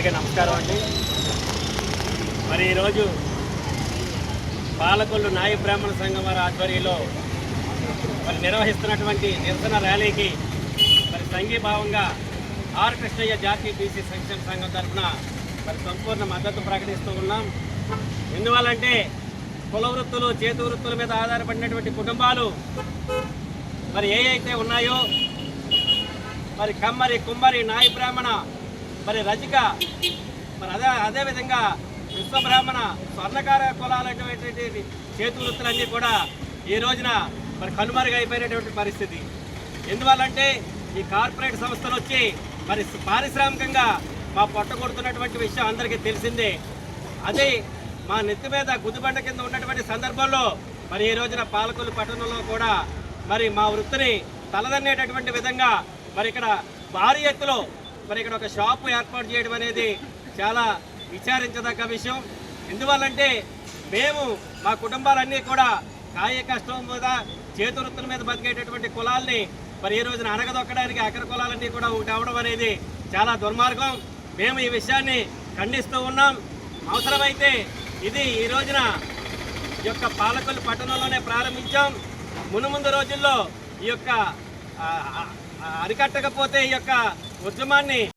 అందరికీ నమస్కారం అండి. మరి ఈరోజు పాలకొల్లు నాయ బ్రాహ్మణ సంఘం వారి ఆధ్వర్యంలో మరి నిర్వహిస్తున్నటువంటి నిరసన ర్యాలీకి మరి సంఘీభావంగా ఆర్ కృష్ణయ్య జాతీయ బీసీ సంక్షేమ సంఘం తరఫున మరి సంపూర్ణ మద్దతు ప్రకటిస్తూ ఉన్నాం. ఎందువల్లంటే కుల వృత్తులు చేతి వృత్తుల మీద ఆధారపడినటువంటి కుటుంబాలు మరి ఏవైతే ఉన్నాయో మరి కమ్మరి కుమ్మరి నాయ బ్రాహ్మణ మరి రజిక మరి అదేవిధంగా విశ్వబ్రాహ్మణ స్వర్ణకార కులాలైనటువంటి చేతి వృత్తులన్నీ కూడా ఈ రోజున మరి కనుమరుగైపోయినటువంటి పరిస్థితి. ఎందువల్లంటే ఈ కార్పొరేట్ సంస్థలు వచ్చి మరి పారిశ్రామికంగా మా పొట్ట కొడుతున్నటువంటి విషయం అందరికీ తెలిసిందే. అదే మా నెత్తి మీద గుద్దుబండ కింద ఉన్నటువంటి సందర్భంలో మరి ఈ రోజున పాలకొల్లు పట్టణంలో కూడా మరి మా వృత్తిని తలదన్నేటటువంటి విధంగా మరి ఇక్కడ భారీ ఎత్తులో మరి ఇక్కడ ఒక షాపు ఏర్పాటు చేయడం అనేది చాలా విచారించదగ్గ విషయం. ఎందువల్లంటే మేము మా కుటుంబాలన్నీ కూడా కాయ కష్టం మీద చేతి వృత్తుల మీద బతికేటటువంటి కులాల్ని మరి ఈ రోజున అణగదొక్కడానికి అగ్ర కులాలన్నీ కూడా ఒకటి అవడం అనేది చాలా దుర్మార్గం. మేము ఈ విషయాన్ని ఖండిస్తూ ఉన్నాం. అవసరమైతే ఇది ఈ రోజున ఈ యొక్క పాలకొల్లు పట్టణంలోనే ప్రారంభించాం. మునుముందు రోజుల్లో ఈ యొక్క అరికట్టకపోతే ఈ యొక్క ఉద్యమాన్ని